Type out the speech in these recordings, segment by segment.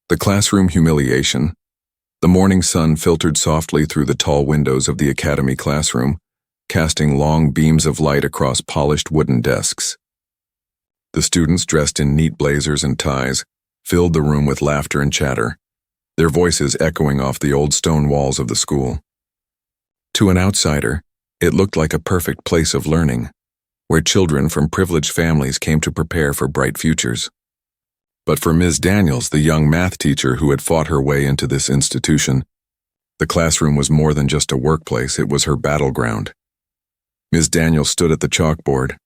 The classroom humiliation. The morning sun filtered softly through the tall windows of the academy classroom, casting long beams of light across polished wooden desks. The students, dressed in neat blazers and ties, filled the room with laughter and chatter, their voices echoing off the old stone walls of the school. To an outsider, it looked like a perfect place of learning, where children from privileged families came to prepare for bright futures. But for Ms. Daniels, the young math teacher who had fought her way into this institution, the classroom was more than just a workplace, it was her battleground. Ms. Daniels stood at the chalkboard,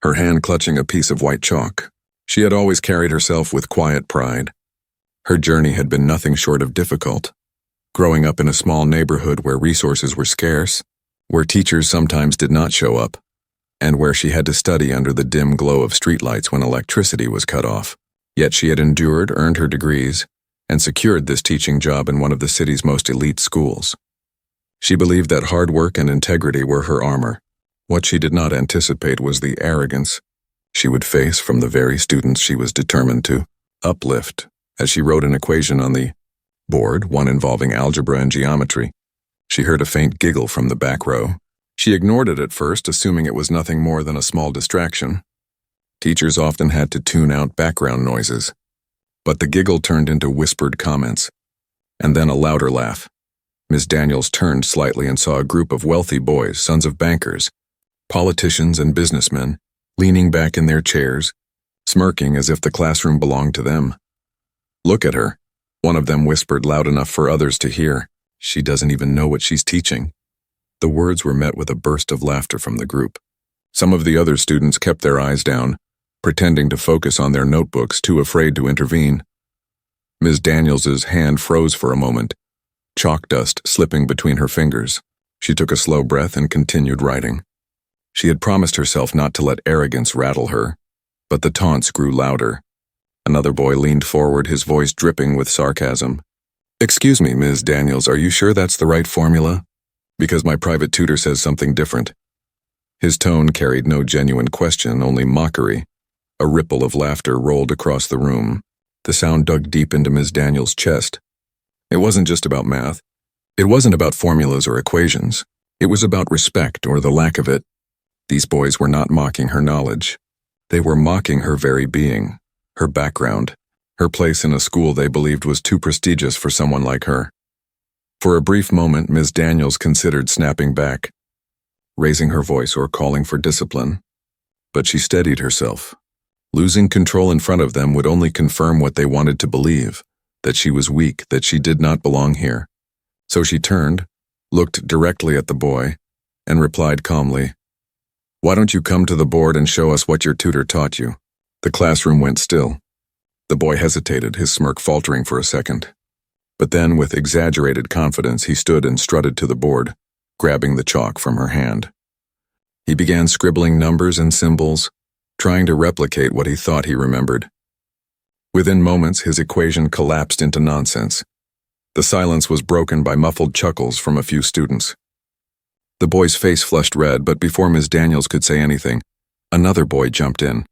her hand clutching a piece of white chalk. She had always carried herself with quiet pride. Her journey had been nothing short of difficult. Growing up in a small neighborhood where resources were scarce, where teachers sometimes did not show up, and where she had to study under the dim glow of streetlights when electricity was cut off. Yet she had endured, earned her degrees, and secured this teaching job in one of the city's most elite schools. She believed that hard work and integrity were her armor. What she did not anticipate was the arrogance she would face from the very students she was determined to uplift. As she wrote an equation on the board, one involving algebra and geometry, she heard a faint giggle from the back row. She ignored it at first, assuming it was nothing more than a small distraction. Teachers often had to tune out background noises. But the giggle turned into whispered comments, and then a louder laugh. Ms. Daniels turned slightly and saw a group of wealthy boys, sons of bankers, politicians and businessmen, leaning back in their chairs, smirking as if the classroom belonged to them. "Look at her," one of them whispered loud enough for others to hear. "She doesn't even know what she's teaching." The words were met with a burst of laughter from the group. Some of the other students kept their eyes down, pretending to focus on their notebooks, too afraid to intervene. Ms. Daniels's hand froze for a moment, chalk dust slipping between her fingers. She took a slow breath and continued writing. She had promised herself not to let arrogance rattle her, but the taunts grew louder. Another boy leaned forward, his voice dripping with sarcasm. "Excuse me, Ms. Daniels, are you sure that's the right formula? Because my private tutor says something different." His tone carried no genuine question, only mockery. A ripple of laughter rolled across the room. The sound dug deep into Ms. Daniels' chest. It wasn't just about math. It wasn't about formulas or equations. It was about respect, or the lack of it. These boys were not mocking her knowledge. They were mocking her very being, her background, her place in a school they believed was too prestigious for someone like her. For a brief moment, Ms. Daniels considered snapping back, raising her voice or calling for discipline. But she steadied herself. Losing control in front of them would only confirm what they wanted to believe, that she was weak, that she did not belong here. So she turned, looked directly at the boy, and replied calmly, "Why don't you come to the board and show us what your tutor taught you?" The classroom went still. The boy hesitated, his smirk faltering for a second. But then, with exaggerated confidence, he stood and strutted to the board, grabbing the chalk from her hand. He began scribbling numbers and symbols, trying to replicate what he thought he remembered. Within moments, his equation collapsed into nonsense. The silence was broken by muffled chuckles from a few students. The boy's face flushed red, but before Ms. Daniels could say anything, another boy jumped in.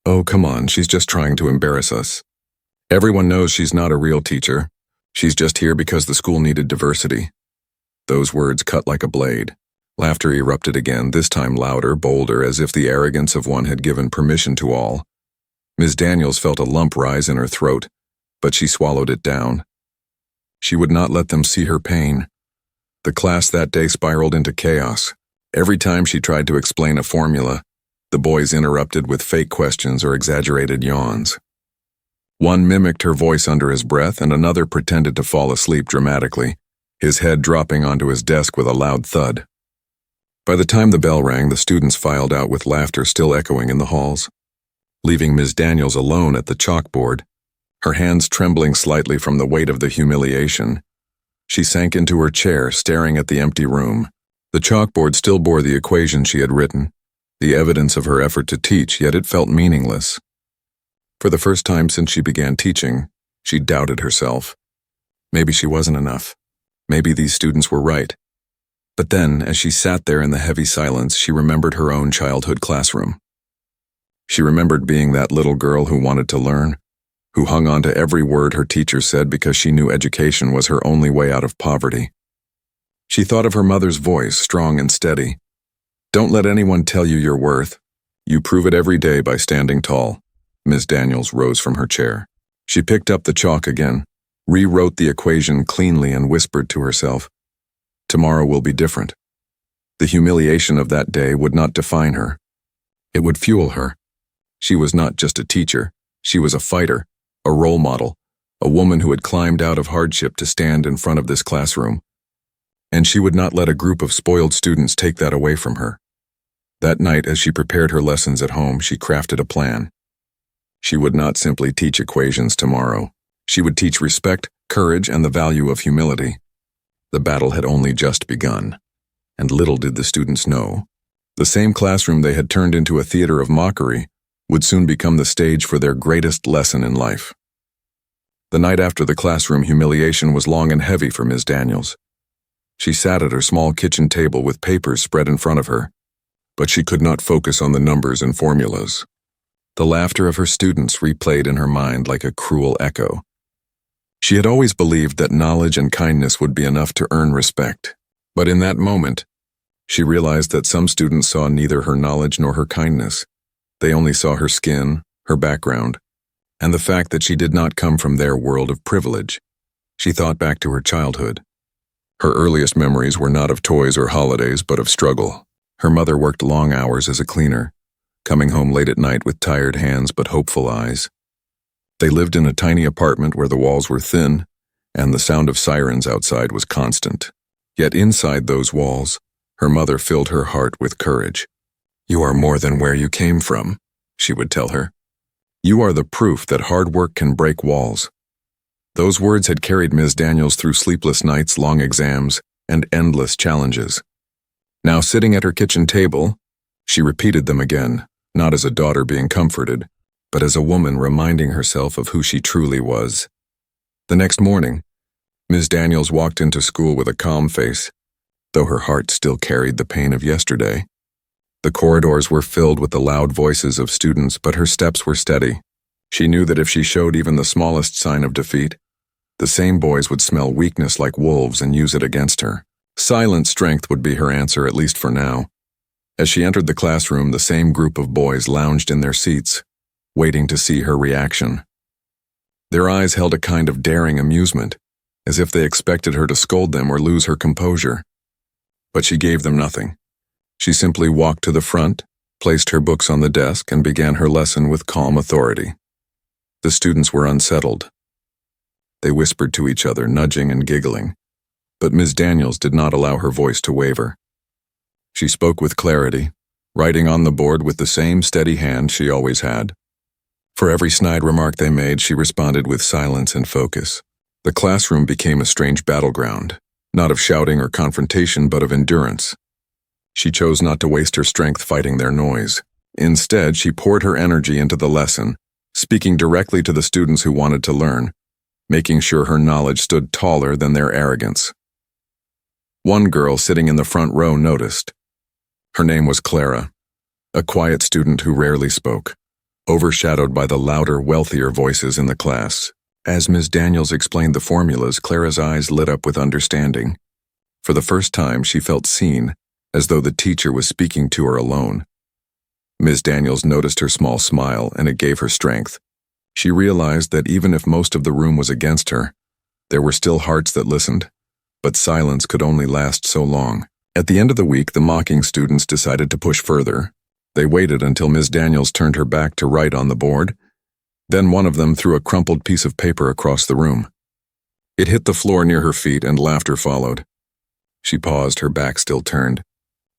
"Oh, come on, she's just trying to embarrass us. Everyone knows she's not a real teacher. She's just here because the school needed diversity." Those words cut like a blade. Laughter erupted again, this time louder, bolder, as if the arrogance of one had given permission to all. Ms. Daniels felt a lump rise in her throat, but she swallowed it down. She would not let them see her pain. The class that day spiraled into chaos. Every time she tried to explain a formula, the boys interrupted with fake questions or exaggerated yawns. One mimicked her voice under his breath, and another pretended to fall asleep dramatically, his head dropping onto his desk with a loud thud. By the time the bell rang, the students filed out with laughter still echoing in the halls, leaving Ms. Daniels alone at the chalkboard, her hands trembling slightly from the weight of the humiliation. She sank into her chair, staring at the empty room. The chalkboard still bore the equation she had written, the evidence of her effort to teach, yet it felt meaningless. For the first time since she began teaching, she doubted herself. Maybe she wasn't enough. Maybe these students were right. But then, as she sat there in the heavy silence, she remembered her own childhood classroom. She remembered being that little girl who wanted to learn, who hung on to every word her teacher said because she knew education was her only way out of poverty. She thought of her mother's voice, strong and steady. "Don't let anyone tell you your worth. You prove it every day by standing tall." Ms. Daniels rose from her chair. She picked up the chalk again, rewrote the equation cleanly, and whispered to herself, "Tomorrow will be different." The humiliation of that day would not define her. It would fuel her. She was not just a teacher. She was a fighter, a role model, a woman who had climbed out of hardship to stand in front of this classroom. And she would not let a group of spoiled students take that away from her. That night, as she prepared her lessons at home, she crafted a plan. She would not simply teach equations tomorrow. She would teach respect, courage, and the value of humility. The battle had only just begun. And little did the students know, the same classroom they had turned into a theater of mockery would soon become the stage for their greatest lesson in life. The night after the classroom humiliation was long and heavy for Ms. Daniels. She sat at her small kitchen table with papers spread in front of her, but she could not focus on the numbers and formulas. The laughter of her students replayed in her mind like a cruel echo. She had always believed that knowledge and kindness would be enough to earn respect. But in that moment, she realized that some students saw neither her knowledge nor her kindness. They only saw her skin, her background, and the fact that she did not come from their world of privilege. She thought back to her childhood. Her earliest memories were not of toys or holidays, but of struggle. Her mother worked long hours as a cleaner, coming home late at night with tired hands but hopeful eyes. They lived in a tiny apartment where the walls were thin, and the sound of sirens outside was constant. Yet inside those walls, her mother filled her heart with courage. "You are more than where you came from," she would tell her. "You are the proof that hard work can break walls." Those words had carried Ms. Daniels through sleepless nights, long exams, and endless challenges. Now sitting at her kitchen table, she repeated them again, not as a daughter being comforted, but as a woman reminding herself of who she truly was. The next morning, Ms. Daniels walked into school with a calm face, though her heart still carried the pain of yesterday. The corridors were filled with the loud voices of students, but her steps were steady. She knew that if she showed even the smallest sign of defeat, the same boys would smell weakness like wolves and use it against her. Silent strength would be her answer, at least for now. As she entered the classroom, the same group of boys lounged in their seats, waiting to see her reaction. Their eyes held a kind of daring amusement, as if they expected her to scold them or lose her composure. But she gave them nothing. She simply walked to the front, placed her books on the desk, and began her lesson with calm authority. The students were unsettled. They whispered to each other, nudging and giggling, but Ms. Daniels did not allow her voice to waver. She spoke with clarity, writing on the board with the same steady hand she always had. For every snide remark they made, she responded with silence and focus. The classroom became a strange battleground, not of shouting or confrontation, but of endurance. She chose not to waste her strength fighting their noise. Instead, she poured her energy into the lesson, speaking directly to the students who wanted to learn, making sure her knowledge stood taller than their arrogance. One girl sitting in the front row noticed. Her name was Clara, a quiet student who rarely spoke, overshadowed by the louder, wealthier voices in the class. As Ms. Daniels explained the formulas, Clara's eyes lit up with understanding. For the first time, she felt seen, as though the teacher was speaking to her alone. Ms. Daniels noticed her small smile, and it gave her strength. She realized that even if most of the room was against her, there were still hearts that listened, but silence could only last so long. At the end of the week, the mocking students decided to push further. They waited until Ms. Daniels turned her back to write on the board. Then one of them threw a crumpled piece of paper across the room. It hit the floor near her feet, and laughter followed. She paused, her back still turned.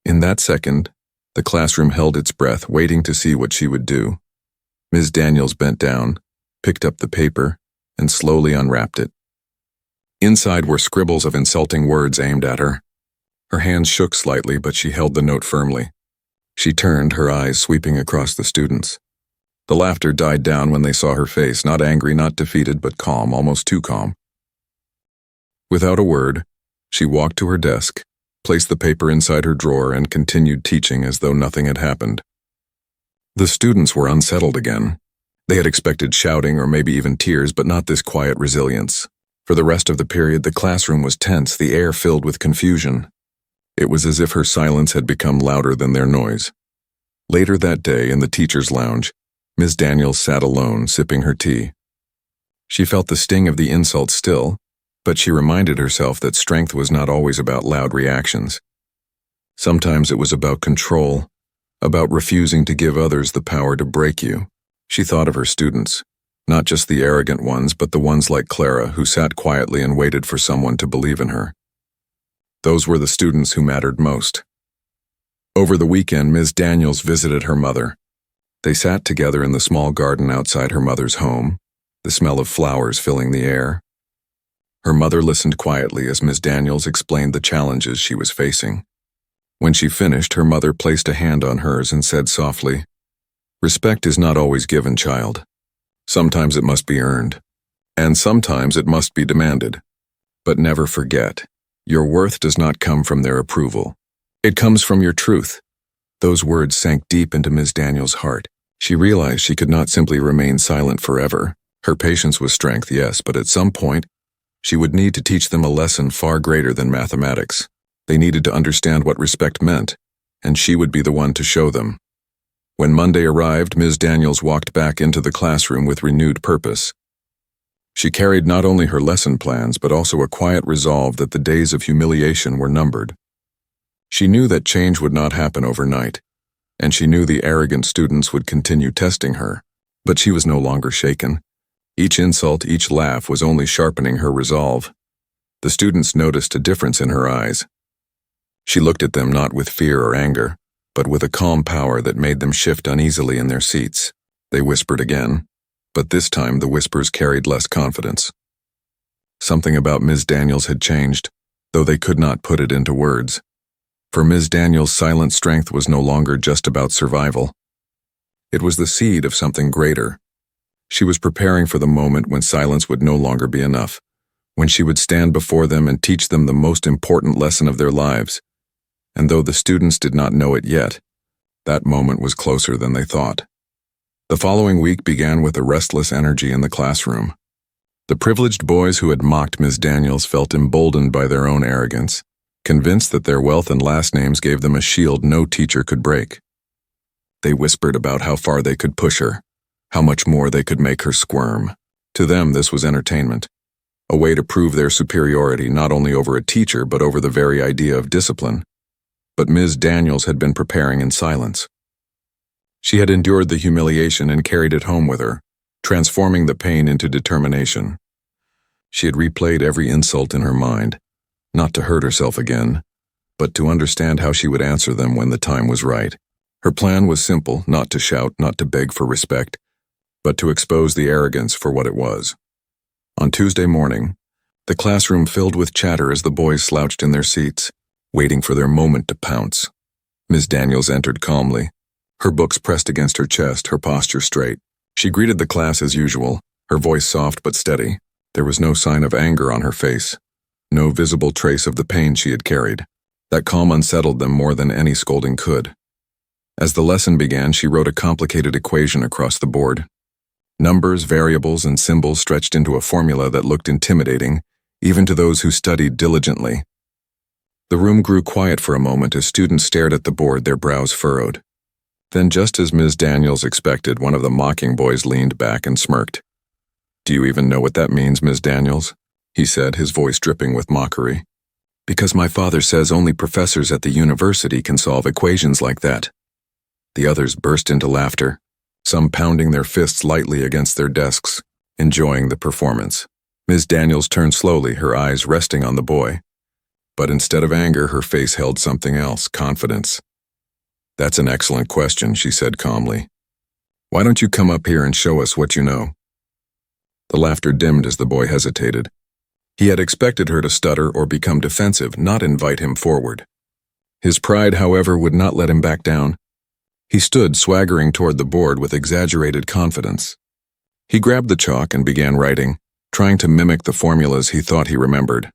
In that second, the classroom held its breath, waiting to see what she would do. Ms. Daniels bent down, picked up the paper, and slowly unwrapped it. Inside were scribbles of insulting words aimed at her. Her hands shook slightly, but she held the note firmly. She turned, her eyes sweeping across the students. The laughter died down when they saw her face, not angry, not defeated, but calm, almost too calm. Without a word, she walked to her desk, placed the paper inside her drawer, and continued teaching as though nothing had happened. The students were unsettled again. They had expected shouting or maybe even tears, but not this quiet resilience. For the rest of the period, the classroom was tense, the air filled with confusion. It was as if her silence had become louder than their noise. Later that day, in the teacher's lounge, Ms. Daniels sat alone, sipping her tea. She felt the sting of the insult still, but she reminded herself that strength was not always about loud reactions. Sometimes it was about control, about refusing to give others the power to break you. She thought of her students, not just the arrogant ones, but the ones like Clara who sat quietly and waited for someone to believe in her. Those were the students who mattered most. Over the weekend, Ms. Daniels visited her mother. They sat together in the small garden outside her mother's home, the smell of flowers filling the air. Her mother listened quietly as Ms. Daniels explained the challenges she was facing. When she finished, her mother placed a hand on hers and said softly, "Respect is not always given, child. Sometimes it must be earned, and sometimes it must be demanded. But never forget, your worth does not come from their approval. It comes from your truth." Those words sank deep into Ms. Daniels' heart. She realized she could not simply remain silent forever. Her patience was strength, yes, but at some point, she would need to teach them a lesson far greater than mathematics. They needed to understand what respect meant, and she would be the one to show them. When Monday arrived, Ms. Daniels walked back into the classroom with renewed purpose. She carried not only her lesson plans, but also a quiet resolve that the days of humiliation were numbered. She knew that change would not happen overnight, and she knew the arrogant students would continue testing her, but she was no longer shaken. Each insult, each laugh was only sharpening her resolve. The students noticed a difference in her eyes. She looked at them not with fear or anger, but with a calm power that made them shift uneasily in their seats. They whispered again, but this time the whispers carried less confidence. Something about Ms. Daniels had changed, though they could not put it into words. For Ms. Daniels' silent strength was no longer just about survival. It was the seed of something greater. She was preparing for the moment when silence would no longer be enough, when she would stand before them and teach them the most important lesson of their lives. And though the students did not know it yet, that moment was closer than they thought. The following week began with a restless energy in the classroom. The privileged boys who had mocked Ms. Daniels felt emboldened by their own arrogance, convinced that their wealth and last names gave them a shield no teacher could break. They whispered about how far they could push her, how much more they could make her squirm. To them, this was entertainment, a way to prove their superiority not only over a teacher but over the very idea of discipline. But Ms. Daniels had been preparing in silence. She had endured the humiliation and carried it home with her, transforming the pain into determination. She had replayed every insult in her mind, not to hurt herself again, but to understand how she would answer them when the time was right. Her plan was simple, not to shout, not to beg for respect, but to expose the arrogance for what it was. On Tuesday morning, the classroom filled with chatter as the boys slouched in their seats, waiting for their moment to pounce. Ms. Daniels entered calmly, her books pressed against her chest, her posture straight. She greeted the class as usual, her voice soft but steady. There was no sign of anger on her face, no visible trace of the pain she had carried. That calm unsettled them more than any scolding could. As the lesson began, she wrote a complicated equation across the board. Numbers, variables, and symbols stretched into a formula that looked intimidating, even to those who studied diligently. The room grew quiet for a moment as students stared at the board, their brows furrowed. Then, just as Ms. Daniels expected, one of the mocking boys leaned back and smirked. "Do you even know what that means, Ms. Daniels?" he said, his voice dripping with mockery. "Because my father says only professors at the university can solve equations like that." The others burst into laughter, some pounding their fists lightly against their desks, enjoying the performance. Ms. Daniels turned slowly, her eyes resting on the boy. But instead of anger, her face held something else, confidence. "That's an excellent question," she said calmly. "Why don't you come up here and show us what you know?" The laughter dimmed as the boy hesitated. He had expected her to stutter or become defensive, not invite him forward. His pride, however, would not let him back down. He stood swaggering toward the board with exaggerated confidence. He grabbed the chalk and began writing, trying to mimic the formulas he thought he remembered.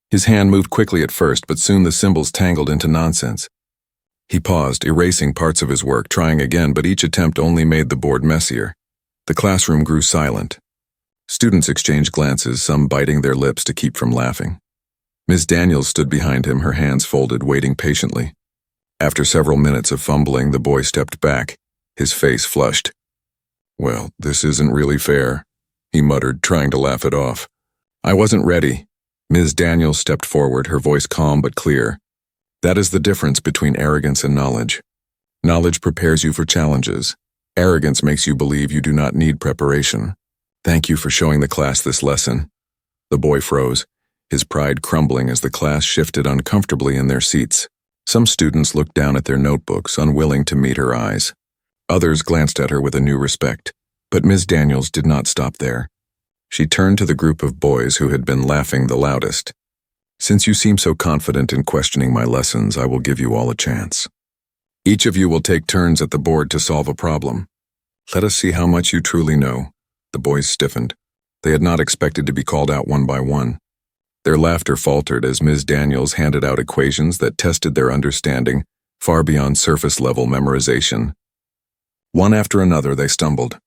His hand moved quickly at first, but soon the symbols tangled into nonsense. He paused, erasing parts of his work, trying again, but each attempt only made the board messier. The classroom grew silent. Students exchanged glances, some biting their lips to keep from laughing. Ms. Daniels stood behind him, her hands folded, waiting patiently. After several minutes of fumbling, the boy stepped back, his face flushed. "Well, this isn't really fair," he muttered, trying to laugh it off. "I wasn't ready." Ms. Daniels stepped forward, her voice calm but clear. "That is the difference between arrogance and knowledge. Knowledge prepares you for challenges. Arrogance makes you believe you do not need preparation. Thank you for showing the class this lesson." The boy froze, his pride crumbling as the class shifted uncomfortably in their seats. Some students looked down at their notebooks, unwilling to meet her eyes. Others glanced at her with a new respect. But Ms. Daniels did not stop there. She turned to the group of boys who had been laughing the loudest. "Since you seem so confident in questioning my lessons, I will give you all a chance. Each of you will take turns at the board to solve a problem. Let us see how much you truly know." The boys stiffened. They had not expected to be called out one by one. Their laughter faltered as Ms. Daniels handed out equations that tested their understanding far beyond surface-level memorization. One after another, they stumbled.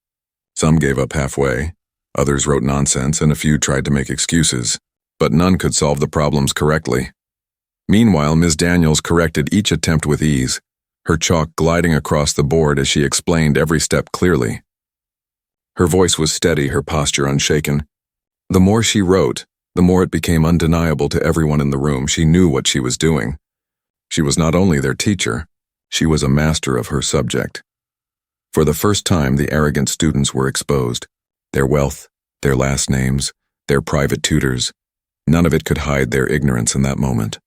Some gave up halfway, others wrote nonsense, and a few tried to make excuses, but none could solve the problems correctly. Meanwhile, Ms. Daniels corrected each attempt with ease, her chalk gliding across the board as she explained every step clearly. Her voice was steady, her posture unshaken. The more she wrote, the more it became undeniable to everyone in the room she knew what she was doing. She was not only their teacher, she was a master of her subject. For the first time, the arrogant students were exposed. Their wealth, their last names, their private tutors, none of it could hide their ignorance in that moment.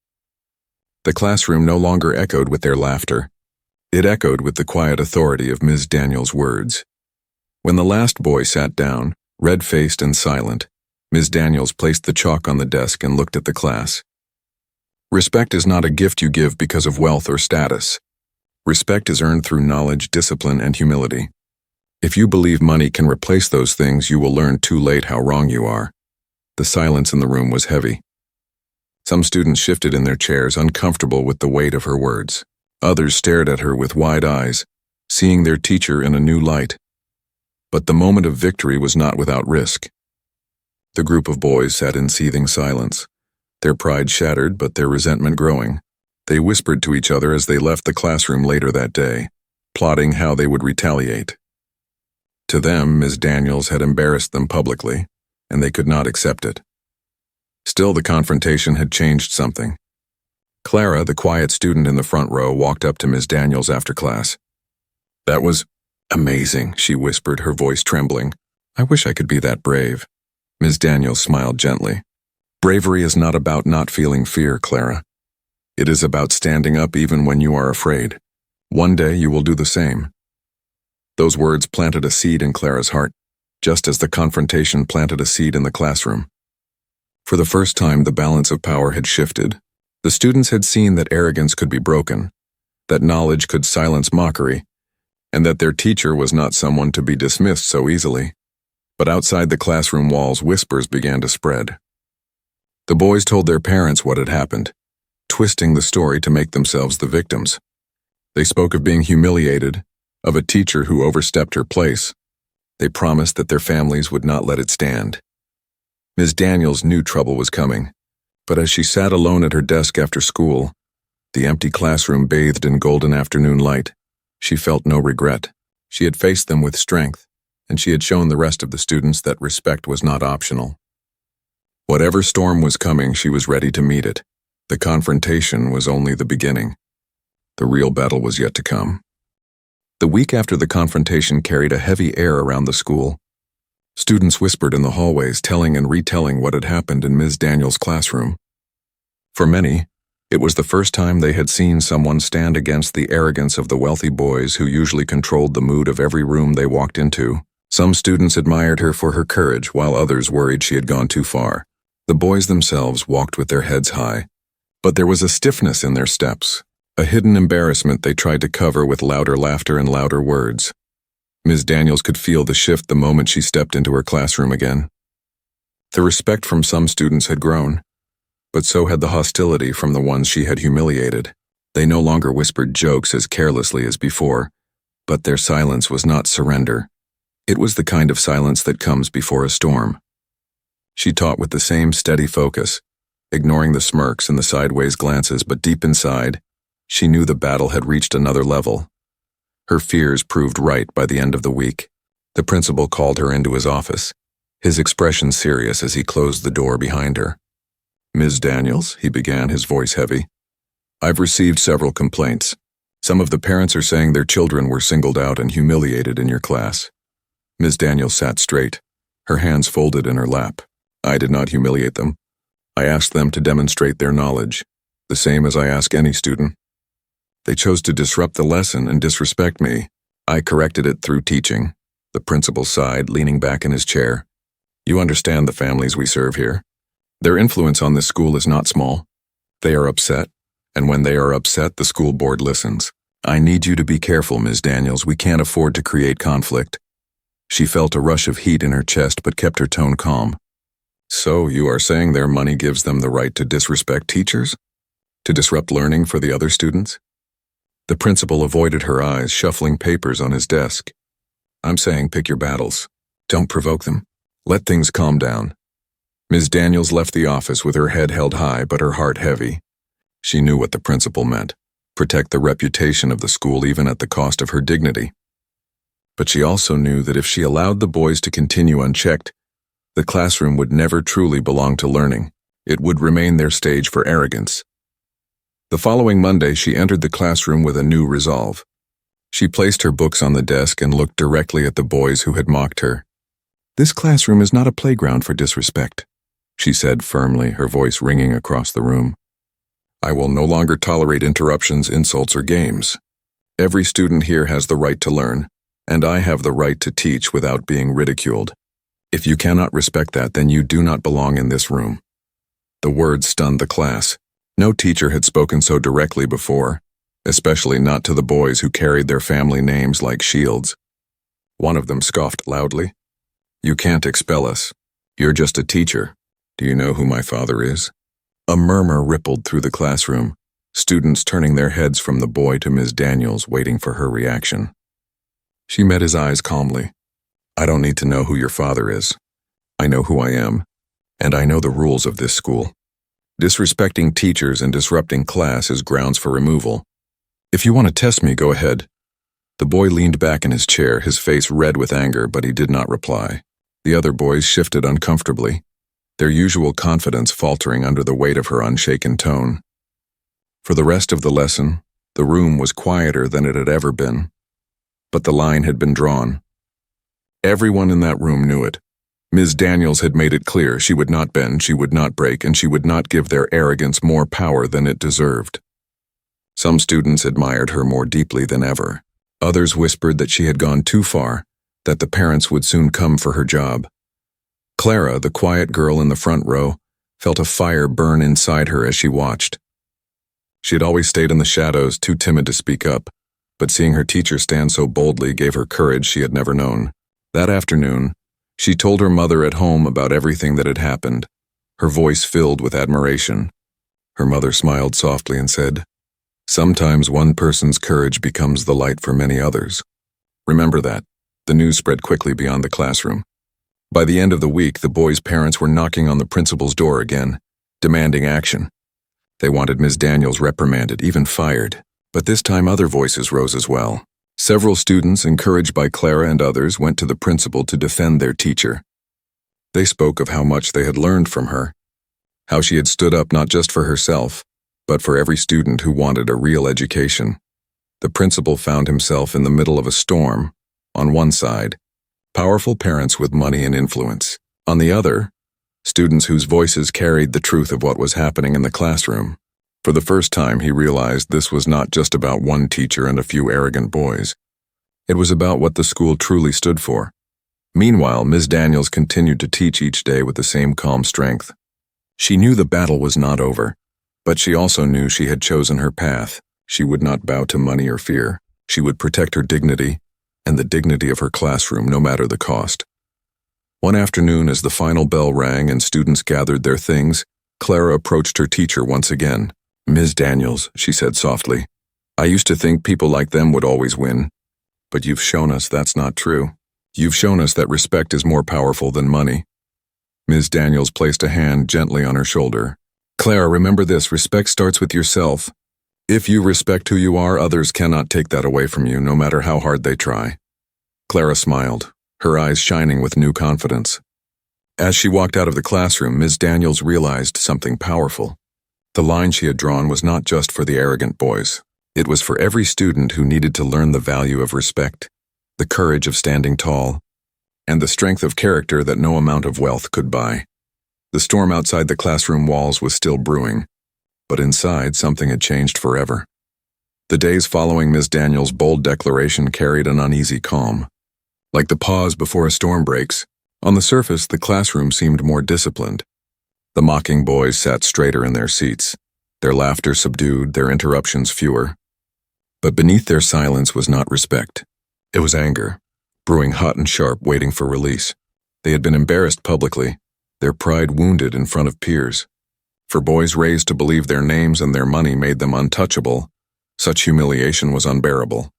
The classroom no longer echoed with their laughter. It echoed with the quiet authority of Ms. Daniels' words. When the last boy sat down, red-faced and silent, Ms. Daniels placed the chalk on the desk and looked at the class. "Respect is not a gift you give because of wealth or status. Respect is earned through knowledge, discipline, and humility. If you believe money can replace those things, you will learn too late how wrong you are." The silence in the room was heavy. Some students shifted in their chairs, uncomfortable with the weight of her words. Others stared at her with wide eyes, seeing their teacher in a new light. But the moment of victory was not without risk. The group of boys sat in seething silence, their pride shattered but their resentment growing. They whispered to each other as they left the classroom later that day, plotting how they would retaliate. To them, Ms. Daniels had embarrassed them publicly, and they could not accept it. Still, the confrontation had changed something. Clara, the quiet student in the front row, walked up to Ms. Daniels after class. "That was amazing," she whispered, her voice trembling. "I wish I could be that brave." Ms. Daniels smiled gently. "Bravery is not about not feeling fear, Clara. It is about standing up even when you are afraid. One day you will do the same." Those words planted a seed in Clara's heart, just as the confrontation planted a seed in the classroom. For the first time, the balance of power had shifted. The students had seen that arrogance could be broken, that knowledge could silence mockery, and that their teacher was not someone to be dismissed so easily. But outside the classroom walls, whispers began to spread. The boys told their parents what had happened, twisting the story to make themselves the victims. They spoke of being humiliated, of a teacher who overstepped her place. They promised that their families would not let it stand. Ms. Daniels knew trouble was coming, but as she sat alone at her desk after school, the empty classroom bathed in golden afternoon light, she felt no regret. She had faced them with strength, and she had shown the rest of the students that respect was not optional. Whatever storm was coming, she was ready to meet it. The confrontation was only the beginning. The real battle was yet to come. The week after the confrontation carried a heavy air around the school. Students whispered in the hallways, telling and retelling what had happened in Ms. Daniels' classroom. For many, it was the first time they had seen someone stand against the arrogance of the wealthy boys who usually controlled the mood of every room they walked into. Some students admired her for her courage, while others worried she had gone too far. The boys themselves walked with their heads high, but there was a stiffness in their steps, a hidden embarrassment they tried to cover with louder laughter and louder words. Ms. Daniels could feel the shift the moment she stepped into her classroom again. The respect from some students had grown, but so had the hostility from the ones she had humiliated. They no longer whispered jokes as carelessly as before, but their silence was not surrender. It was the kind of silence that comes before a storm. She taught with the same steady focus, ignoring the smirks and the sideways glances, but deep inside, she knew the battle had reached another level. Her fears proved right by the end of the week. The principal called her into his office, his expression serious as he closed the door behind her. "Ms. Daniels," he began, his voice heavy, "I've received several complaints. Some of the parents are saying their children were singled out and humiliated in your class." Ms. Daniels sat straight, her hands folded in her lap. "I did not humiliate them. I asked them to demonstrate their knowledge, the same as I ask any student. They chose to disrupt the lesson and disrespect me. I corrected it through teaching." The principal sighed, leaning back in his chair. "You understand the families we serve here. Their influence on this school is not small. They are upset, and when they are upset, the school board listens. I need you to be careful, Ms. Daniels. We can't afford to create conflict." She felt a rush of heat in her chest but kept her tone calm. "So you are saying their money gives them the right to disrespect teachers? To disrupt learning for the other students?" The principal avoided her eyes, shuffling papers on his desk. "I'm saying pick your battles. Don't provoke them. Let things calm down." Ms. Daniels left the office with her head held high but her heart heavy. She knew what the principal meant: protect the reputation of the school even at the cost of her dignity. But she also knew that if she allowed the boys to continue unchecked, the classroom would never truly belong to learning. It would remain their stage for arrogance. The following Monday, she entered the classroom with a new resolve. She placed her books on the desk and looked directly at the boys who had mocked her. "This classroom is not a playground for disrespect," she said firmly, her voice ringing across the room. "I will no longer tolerate interruptions, insults, or games. Every student here has the right to learn, and I have the right to teach without being ridiculed. If you cannot respect that, then you do not belong in this room." The words stunned the class. No teacher had spoken so directly before, especially not to the boys who carried their family names like shields. One of them scoffed loudly. "You can't expel us. You're just a teacher. Do you know who my father is?" A murmur rippled through the classroom, students turning their heads from the boy to Ms. Daniels, waiting for her reaction. She met his eyes calmly. "I don't need to know who your father is. I know who I am, and I know the rules of this school. Disrespecting teachers and disrupting class is grounds for removal. If you want to test me, go ahead." The boy leaned back in his chair, his face red with anger, but he did not reply. The other boys shifted uncomfortably, their usual confidence faltering under the weight of her unshaken tone. For the rest of the lesson, the room was quieter than it had ever been. But the line had been drawn. Everyone in that room knew it. Ms. Daniels had made it clear she would not bend, she would not break, and she would not give their arrogance more power than it deserved. Some students admired her more deeply than ever. Others whispered that she had gone too far, that the parents would soon come for her job. Clara, the quiet girl in the front row, felt a fire burn inside her as she watched. She had always stayed in the shadows, too timid to speak up, but seeing her teacher stand so boldly gave her courage she had never known. That afternoon, she told her mother at home about everything that had happened, her voice filled with admiration. Her mother smiled softly and said, "Sometimes one person's courage becomes the light for many others. Remember that." The news spread quickly beyond the classroom. By the end of the week, the boys' parents were knocking on the principal's door again, demanding action. They wanted Ms. Daniels reprimanded, even fired. But this time other voices rose as well. Several students, encouraged by Clara and others, went to the principal to defend their teacher. They spoke of how much they had learned from her, how she had stood up not just for herself, but for every student who wanted a real education. The principal found himself in the middle of a storm. On one side, powerful parents with money and influence. On the other, students whose voices carried the truth of what was happening in the classroom. For the first time, he realized this was not just about one teacher and a few arrogant boys. It was about what the school truly stood for. Meanwhile, Ms. Daniels continued to teach each day with the same calm strength. She knew the battle was not over, but she also knew she had chosen her path. She would not bow to money or fear. She would protect her dignity and the dignity of her classroom, no matter the cost. One afternoon, as the final bell rang and students gathered their things, Clara approached her teacher once again. "Ms. Daniels," she said softly, "I used to think people like them would always win, but you've shown us that's not true. You've shown us that respect is more powerful than money. Ms. Daniels placed a hand gently on her shoulder. Clara, remember this, respect starts with yourself. If you respect who you are, others cannot take that away from you, no matter how hard they try. Clara smiled, her eyes shining with new confidence. As she walked out of the classroom, Ms. Daniels realized something powerful. The line she had drawn was not just for the arrogant boys. It was for every student who needed to learn the value of respect, the courage of standing tall, and the strength of character that no amount of wealth could buy. The storm outside the classroom walls was still brewing, but inside something had changed forever. The days following Ms. Daniels' bold declaration carried an uneasy calm. Like the pause before a storm breaks, on the surface the classroom seemed more disciplined. The mocking boys sat straighter in their seats, their laughter subdued, their interruptions fewer. But beneath their silence was not respect. It was anger, brewing hot and sharp, waiting for release. They had been embarrassed publicly, their pride wounded in front of peers. For boys raised to believe their names and their money made them untouchable, such humiliation was unbearable.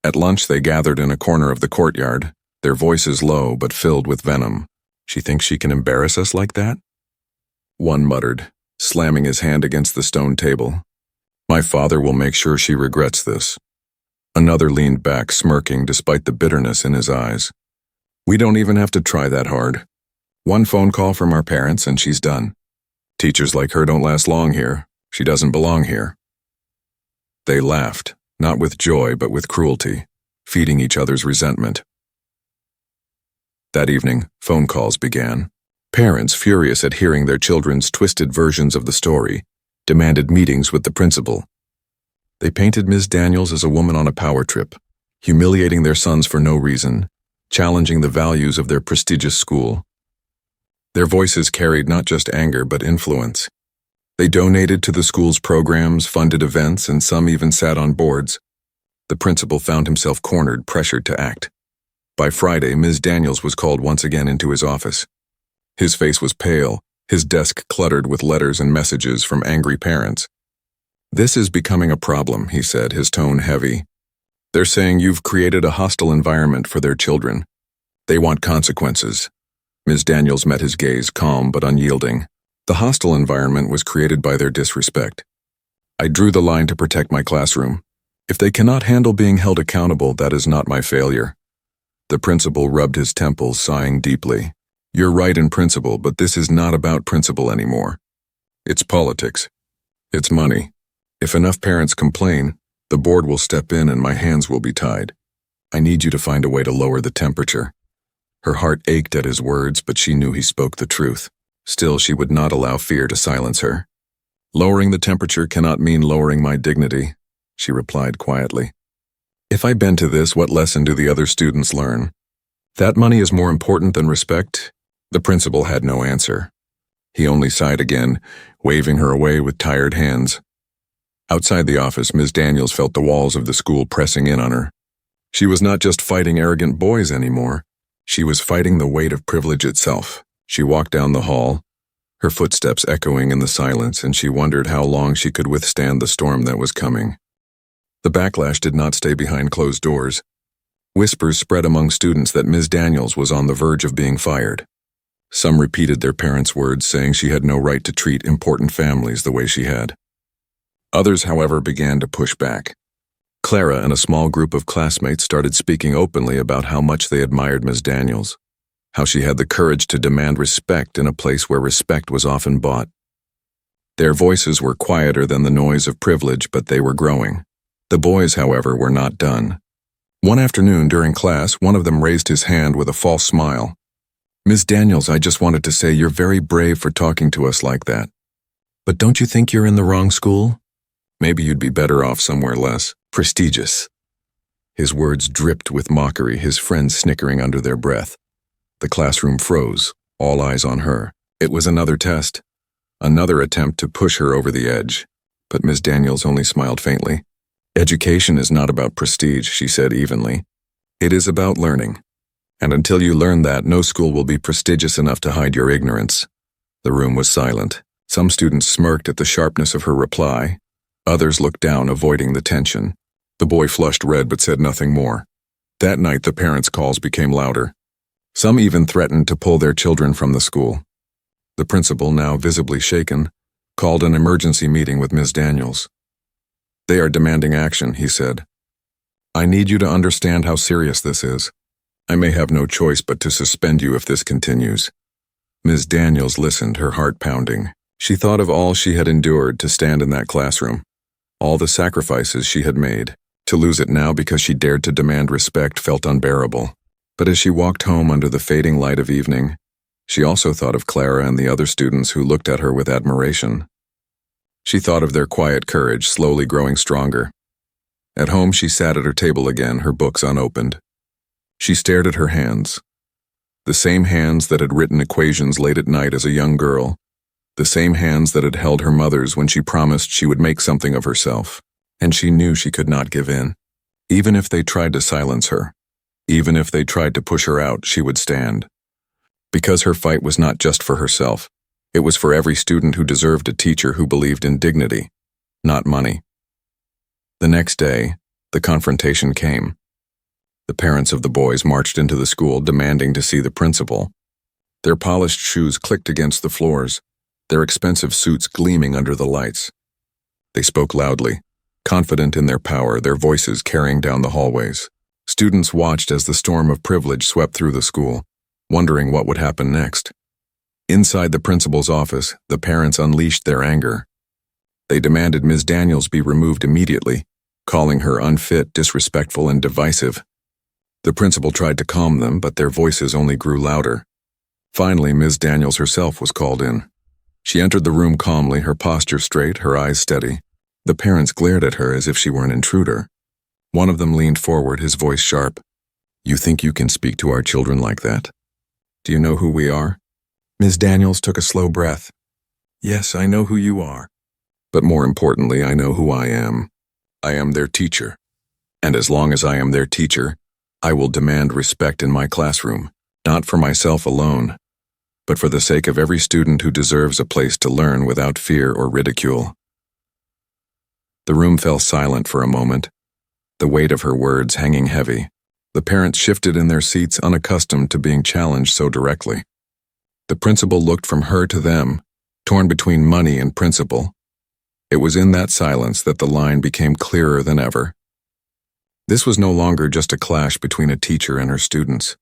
At lunch they gathered in a corner of the courtyard, their voices low but filled with venom. She thinks she can embarrass us like that? One muttered, slamming his hand against the stone table. My father will make sure she regrets this. Another leaned back, smirking despite the bitterness in his eyes. We don't even have to try that hard. One phone call from our parents and she's done. Teachers like her don't last long here. She doesn't belong here. They laughed, not with joy but with cruelty, feeding each other's resentment. That evening, phone calls began. Parents, furious at hearing their children's twisted versions of the story, demanded meetings with the principal. They painted Ms. Daniels as a woman on a power trip, humiliating their sons for no reason, challenging the values of their prestigious school. Their voices carried not just anger but influence. They donated to the school's programs, funded events, and some even sat on boards. The principal found himself cornered, pressured to act. By Friday, Ms. Daniels was called once again into his office. His face was pale, his desk cluttered with letters and messages from angry parents. This is becoming a problem, he said, his tone heavy. They're saying you've created a hostile environment for their children. They want consequences. Ms. Daniels met his gaze, calm but unyielding. The hostile environment was created by their disrespect. I drew the line to protect my classroom. If they cannot handle being held accountable, that is not my failure. The principal rubbed his temples, sighing deeply. You're right in principle, but this is not about principle anymore. It's politics. It's money. If enough parents complain, the board will step in and my hands will be tied. I need you to find a way to lower the temperature. Her heart ached at his words, but she knew he spoke the truth. Still, she would not allow fear to silence her. Lowering the temperature cannot mean lowering my dignity, she replied quietly. If I bend to this, what lesson do the other students learn? That money is more important than respect? The principal had no answer. He only sighed again, waving her away with tired hands. Outside the office, Ms. Daniels felt the walls of the school pressing in on her. She was not just fighting arrogant boys anymore. She was fighting the weight of privilege itself. She walked down the hall, her footsteps echoing in the silence, and she wondered how long she could withstand the storm that was coming. The backlash did not stay behind closed doors. Whispers spread among students that Ms. Daniels was on the verge of being fired. Some repeated their parents' words, saying she had no right to treat important families the way she had. Others, however, began to push back. Clara and a small group of classmates started speaking openly about how much they admired Ms. Daniels, how she had the courage to demand respect in a place where respect was often bought. Their voices were quieter than the noise of privilege, but they were growing. The boys, however, were not done. One afternoon during class, one of them raised his hand with a false smile. Ms. Daniels, I just wanted to say you're very brave for talking to us like that. But don't you think you're in the wrong school? Maybe you'd be better off somewhere less prestigious. His words dripped with mockery, his friends snickering under their breath. The classroom froze, all eyes on her. It was another test, another attempt to push her over the edge. But Ms. Daniels only smiled faintly. Education is not about prestige, she said evenly. It is about learning. And until you learn that, no school will be prestigious enough to hide your ignorance. The room was silent. Some students smirked at the sharpness of her reply. Others looked down, avoiding the tension. The boy flushed red but said nothing more. That night, the parents' calls became louder. Some even threatened to pull their children from the school. The principal, now visibly shaken, called an emergency meeting with Ms. Daniels. "They are demanding action," he said. "I need you to understand how serious this is. I may have no choice but to suspend you if this continues." Ms. Daniels listened, her heart pounding. She thought of all she had endured to stand in that classroom, all the sacrifices she had made. To lose it now because she dared to demand respect felt unbearable. But as she walked home under the fading light of evening, she also thought of Clara and the other students who looked at her with admiration. She thought of their quiet courage slowly growing stronger. At home, she sat at her table again, her books unopened. She stared at her hands. The same hands that had written equations late at night as a young girl. The same hands that had held her mother's when she promised she would make something of herself. And she knew she could not give in. Even if they tried to silence her, even if they tried to push her out, she would stand. Because her fight was not just for herself. It was for every student who deserved a teacher who believed in dignity, not money. The next day, the confrontation came. The parents of the boys marched into the school demanding to see the principal. Their polished shoes clicked against the floors, their expensive suits gleaming under the lights. They spoke loudly, confident in their power, their voices carrying down the hallways. Students watched as the storm of privilege swept through the school, wondering what would happen next. Inside the principal's office, the parents unleashed their anger. They demanded Ms. Daniels be removed immediately, calling her unfit, disrespectful, and divisive. The principal tried to calm them, but their voices only grew louder. Finally, Ms. Daniels herself was called in. She entered the room calmly, her posture straight, her eyes steady. The parents glared at her as if she were an intruder. One of them leaned forward, his voice sharp. "You think you can speak to our children like that? Do you know who we are?" Ms. Daniels took a slow breath. "Yes, I know who you are. But more importantly, I know who I am. I am their teacher. And as long as I am their teacher, I will demand respect in my classroom, not for myself alone, but for the sake of every student who deserves a place to learn without fear or ridicule." The room fell silent for a moment, the weight of her words hanging heavy. The parents shifted in their seats, unaccustomed to being challenged so directly. The principal looked from her to them, torn between money and principle. It was in that silence that the line became clearer than ever. This was no longer just a clash between a teacher and her students.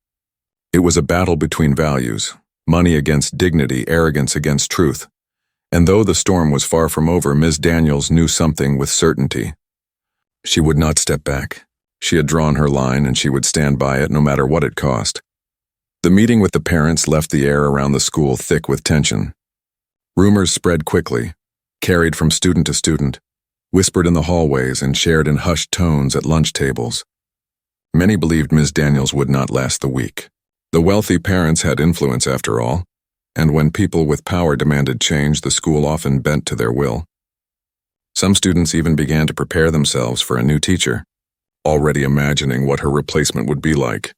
It was a battle between values, money against dignity, arrogance against truth. And though the storm was far from over, Ms. Daniels knew something with certainty. She would not step back. She had drawn her line, and she would stand by it no matter what it cost. The meeting with the parents left the air around the school thick with tension. Rumors spread quickly, carried from student to student, whispered in the hallways and shared in hushed tones at lunch tables. Many believed Ms. Daniels would not last the week. The wealthy parents had influence after all, and when people with power demanded change, the school often bent to their will. Some students even began to prepare themselves for a new teacher, already imagining what her replacement would be like.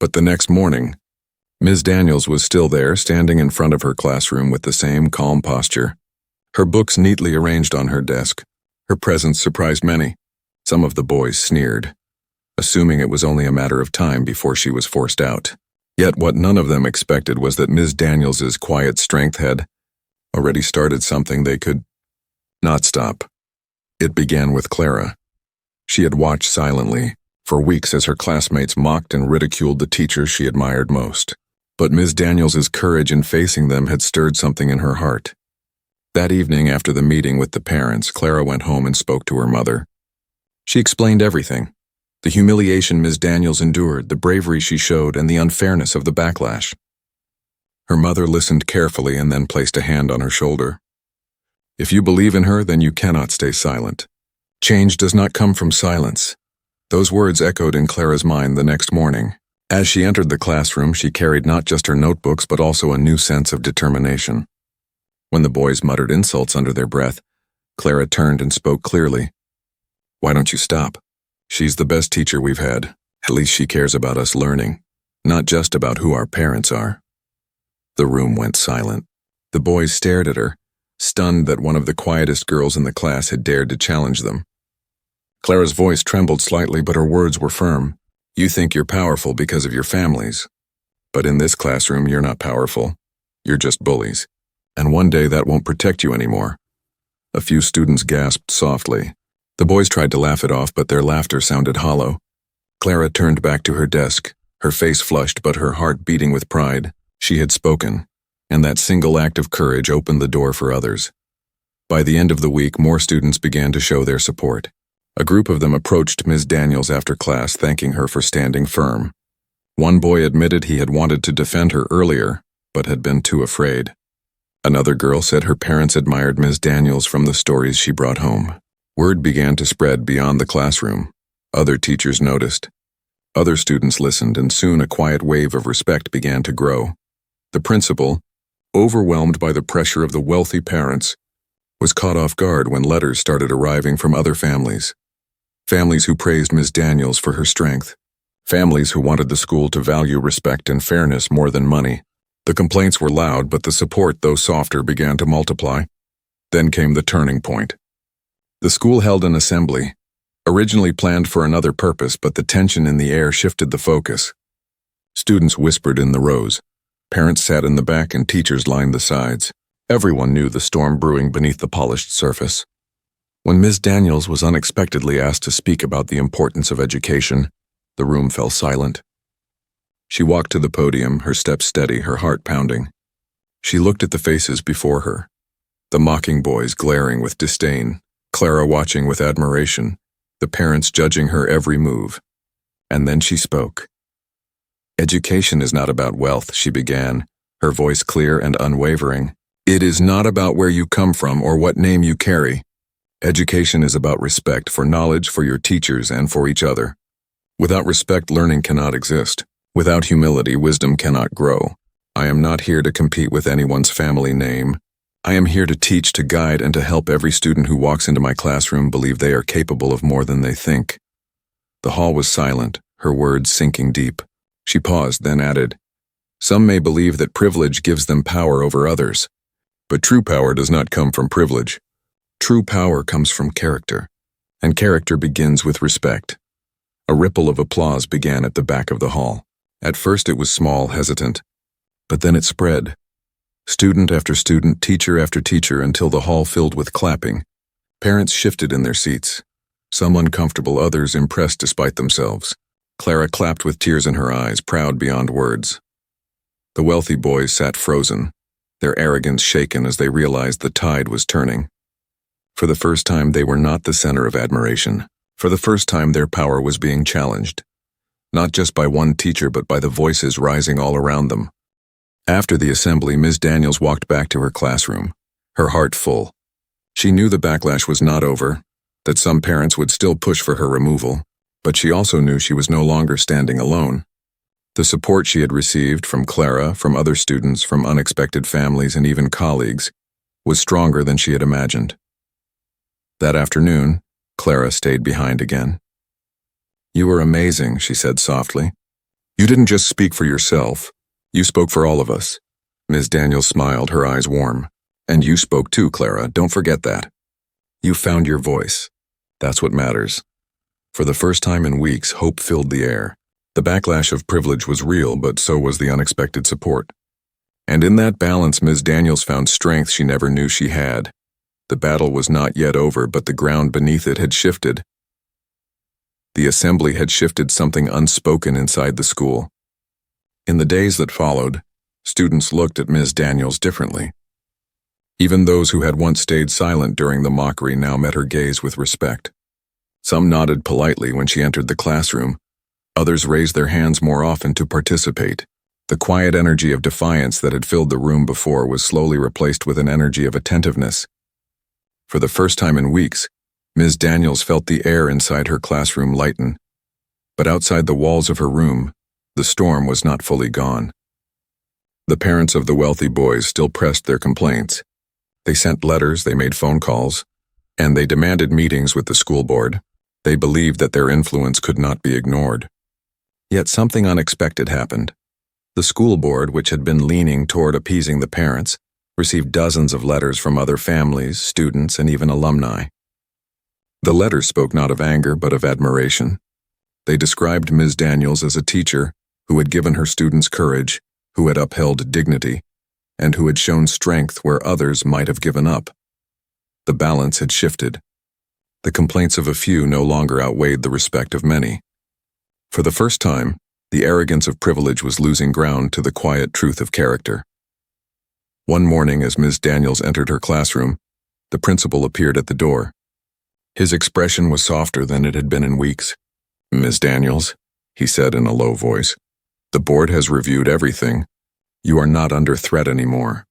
But the next morning, Ms. Daniels was still there, standing in front of her classroom with the same calm posture, her books neatly arranged on her desk. Her presence surprised many. Some of the boys sneered, assuming it was only a matter of time before she was forced out. Yet what none of them expected was that Ms. Daniels's quiet strength had already started something they could not stop. It began with Clara. She had watched silently for weeks as her classmates mocked and ridiculed the teachers she admired most. But Ms. Daniels's courage in facing them had stirred something in her heart. That evening, after the meeting with the parents, Clara went home and spoke to her mother. She explained everything: the humiliation Ms. Daniels endured, the bravery she showed, and the unfairness of the backlash. Her mother listened carefully and then placed a hand on her shoulder. "If you believe in her, then you cannot stay silent. Change does not come from silence." Those words echoed in Clara's mind the next morning. As she entered the classroom, she carried not just her notebooks but also a new sense of determination. When the boys muttered insults under their breath, Clara turned and spoke clearly. "Why don't you stop? She's the best teacher we've had. At least she cares about us learning, not just about who our parents are." The room went silent. The boys stared at her, stunned that one of the quietest girls in the class had dared to challenge them. Clara's voice trembled slightly, but her words were firm. You think you're powerful because of your families. But in this classroom, you're not powerful. You're just bullies. And one day that won't protect you anymore. A few students gasped softly. The boys tried to laugh it off, but their laughter sounded hollow. Clara turned back to her desk, her face flushed but her heart beating with pride. She had spoken, and that single act of courage opened the door for others. By the end of the week, more students began to show their support. A group of them approached Ms. Daniels after class, thanking her for standing firm. One boy admitted he had wanted to defend her earlier, but had been too afraid. Another girl said her parents admired Ms. Daniels from the stories she brought home. Word began to spread beyond the classroom. Other teachers noticed. Other students listened, and soon a quiet wave of respect began to grow. The principal, overwhelmed by the pressure of the wealthy parents, was caught off guard when letters started arriving from other families. Families who praised Ms. Daniels for her strength. Families who wanted the school to value respect and fairness more than money. The complaints were loud, but the support, though softer, began to multiply. Then came the turning point. The school held an assembly, originally planned for another purpose, but the tension in the air shifted the focus. Students whispered in the rows. Parents sat in the back and teachers lined the sides. Everyone knew the storm brewing beneath the polished surface. When Ms. Daniels was unexpectedly asked to speak about the importance of education, the room fell silent. She walked to the podium, her steps steady, her heart pounding. She looked at the faces before her, the mocking boys glaring with disdain, Clara watching with admiration, the parents judging her every move. And then she spoke. "Education is not about wealth," she began, her voice clear and unwavering. "It is not about where you come from or what name you carry. Education is about respect for knowledge, for your teachers, and for each other. Without respect, learning cannot exist. Without humility, wisdom cannot grow. I am not here to compete with anyone's family name. I am here to teach, to guide, and to help every student who walks into my classroom believe they are capable of more than they think." The hall was silent, her words sinking deep. She paused, then added, "Some may believe that privilege gives them power over others. But true power does not come from privilege. True power comes from character, and character begins with respect." A ripple of applause began at the back of the hall. At first it was small, hesitant, but then it spread. Student after student, teacher after teacher, until the hall filled with clapping. Parents shifted in their seats, some uncomfortable, others impressed despite themselves. Clara clapped with tears in her eyes, proud beyond words. The wealthy boys sat frozen, their arrogance shaken as they realized the tide was turning. For the first time, they were not the center of admiration. For the first time, their power was being challenged, not just by one teacher, but by the voices rising all around them. After the assembly, Ms. Daniels walked back to her classroom, her heart full. She knew the backlash was not over, that some parents would still push for her removal, but she also knew she was no longer standing alone. The support she had received from Clara, from other students, from unexpected families, and even colleagues, was stronger than she had imagined. That afternoon, Clara stayed behind again. "You were amazing," she said softly. "You didn't just speak for yourself. You spoke for all of us." Ms. Daniels smiled, her eyes warm. "And you spoke too, Clara. Don't forget that. You found your voice. That's what matters." For the first time in weeks, hope filled the air. The backlash of privilege was real, but so was the unexpected support. And in that balance, Ms. Daniels found strength she never knew she had. The battle was not yet over, but the ground beneath it had shifted. The assembly had shifted something unspoken inside the school. In the days that followed, students looked at Ms. Daniels differently. Even those who had once stayed silent during the mockery now met her gaze with respect. Some nodded politely when she entered the classroom. Others raised their hands more often to participate. The quiet energy of defiance that had filled the room before was slowly replaced with an energy of attentiveness. For the first time in weeks, Ms. Daniels felt the air inside her classroom lighten. But outside the walls of her room, the storm was not fully gone. The parents of the wealthy boys still pressed their complaints. They sent letters, they made phone calls, and they demanded meetings with the school board. They believed that their influence could not be ignored. Yet something unexpected happened. The school board, which had been leaning toward appeasing the parents, received dozens of letters from other families, students, and even alumni. The letters spoke not of anger but of admiration. They described Ms. Daniels as a teacher who had given her students courage, who had upheld dignity, and who had shown strength where others might have given up. The balance had shifted. The complaints of a few no longer outweighed the respect of many. For the first time, the arrogance of privilege was losing ground to the quiet truth of character. One morning, as Ms. Daniels entered her classroom, the principal appeared at the door. His expression was softer than it had been in weeks. "Ms. Daniels," he said in a low voice, "the board has reviewed everything. You are not under threat anymore.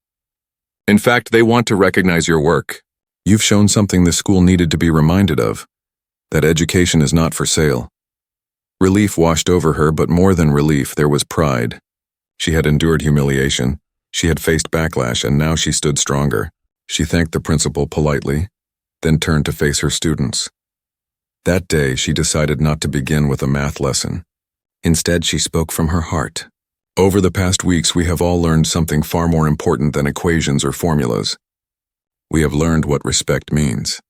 In fact, they want to recognize your work. You've shown something the school needed to be reminded of, that education is not for sale." Relief washed over her, but more than relief, there was pride. She had endured humiliation, she had faced backlash, and now she stood stronger. She thanked the principal politely, then turned to face her students. That day, she decided not to begin with a math lesson. Instead, she spoke from her heart. Over the past weeks, we have all learned something far more important than equations or formulas. We have learned what respect means.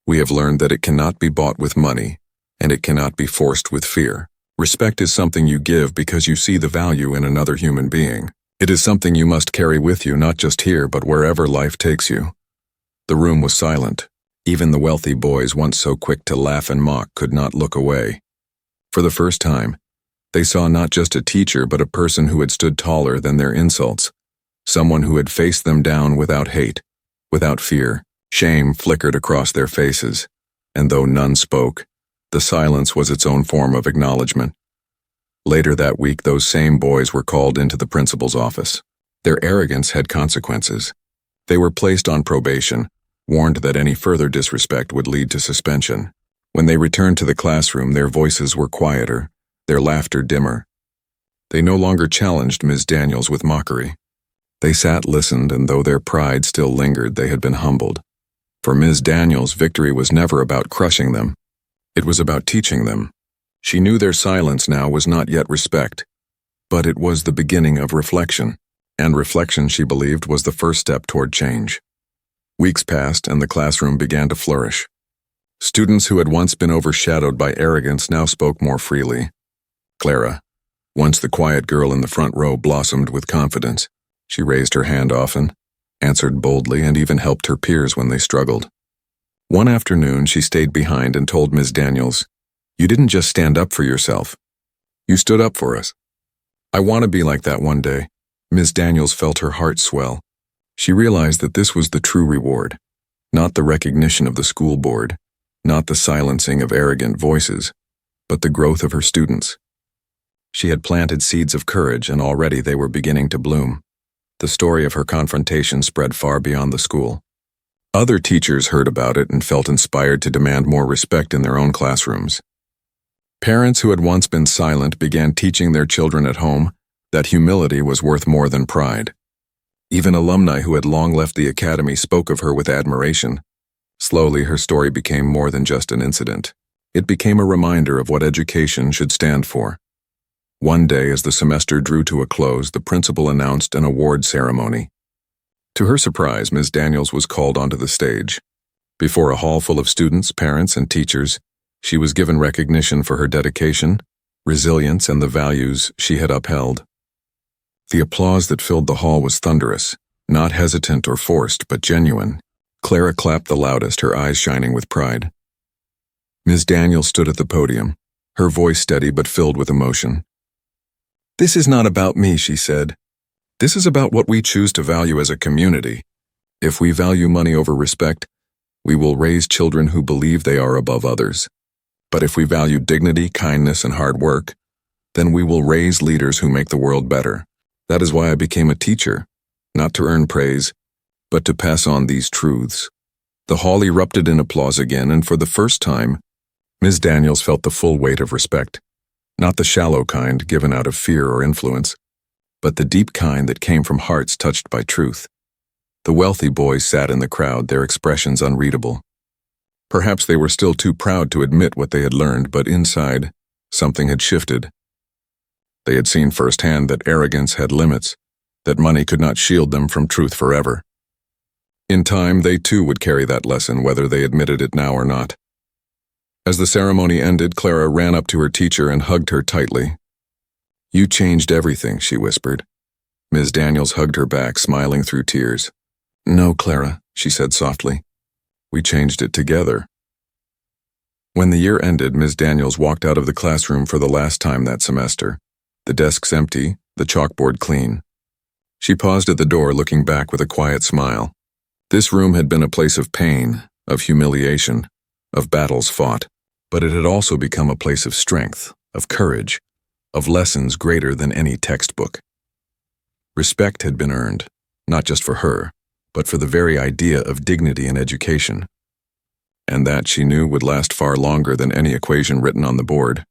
We have learned that it cannot be bought with money, and it cannot be forced with fear. Respect is something you give because you see the value in another human being. It is something you must carry with you, not just here, but wherever life takes you. The room was silent. Even the wealthy boys, once so quick to laugh and mock, could not look away. For the first time, they saw not just a teacher, but a person who had stood taller than their insults. Someone who had faced them down without hate, without fear. Shame flickered across their faces, and though none spoke, the silence was its own form of acknowledgement. Later that week, those same boys were called into the principal's office. Their arrogance had consequences. They were placed on probation, warned that any further disrespect would lead to suspension. When they returned to the classroom, their voices were quieter, their laughter dimmer. They no longer challenged Ms. Daniels with mockery. They sat, listened, and though their pride still lingered, they had been humbled. For Ms. Daniels, victory was never about crushing them. It was about teaching them. She knew their silence now was not yet respect, but it was the beginning of reflection. And reflection, she believed, was the first step toward change. Weeks passed, and the classroom began to flourish. Students who had once been overshadowed by arrogance now spoke more freely. Clara, once the quiet girl in the front row, blossomed with confidence. She raised her hand often, answered boldly, and even helped her peers when they struggled. One afternoon, she stayed behind and told Ms. Daniels, "You didn't just stand up for yourself. You stood up for us. I want to be like that one day." Ms. Daniels felt her heart swell. She realized that this was the true reward, not the recognition of the school board, not the silencing of arrogant voices, but the growth of her students. She had planted seeds of courage, and already they were beginning to bloom. The story of her confrontation spread far beyond the school. Other teachers heard about it and felt inspired to demand more respect in their own classrooms. Parents who had once been silent began teaching their children at home that humility was worth more than pride. Even alumni who had long left the academy spoke of her with admiration. Slowly, her story became more than just an incident. It became a reminder of what education should stand for. One day, as the semester drew to a close, the principal announced an award ceremony. To her surprise, Ms. Daniels was called onto the stage. Before a hall full of students, parents, and teachers, she was given recognition for her dedication, resilience, and the values she had upheld. The applause that filled the hall was thunderous, not hesitant or forced, but genuine. Clara clapped the loudest, her eyes shining with pride. Ms. Daniels stood at the podium, her voice steady but filled with emotion. "This is not about me," she said. "This is about what we choose to value as a community. If we value money over respect, we will raise children who believe they are above others. But if we value dignity, kindness, and hard work, then we will raise leaders who make the world better. That is why I became a teacher, not to earn praise, but to pass on these truths." The hall erupted in applause again, and for the first time, Ms. Daniels felt the full weight of respect. Not the shallow kind given out of fear or influence, but the deep kind that came from hearts touched by truth. The wealthy boys sat in the crowd, their expressions unreadable. Perhaps they were still too proud to admit what they had learned, but inside, something had shifted. They had seen firsthand that arrogance had limits, that money could not shield them from truth forever. In time, they too would carry that lesson, whether they admitted it now or not. As the ceremony ended, Clara ran up to her teacher and hugged her tightly. "You changed everything," she whispered. Ms. Daniels hugged her back, smiling through tears. "No, Clara," she said softly. "We changed it together." When the year ended, Ms. Daniels walked out of the classroom for the last time that semester. The desks empty, the chalkboard clean. She paused at the door, looking back with a quiet smile. This room had been a place of pain, of humiliation, of battles fought, but it had also become a place of strength, of courage, of lessons greater than any textbook. Respect had been earned, not just for her, but for the very idea of dignity in education. And that, she knew, would last far longer than any equation written on the board.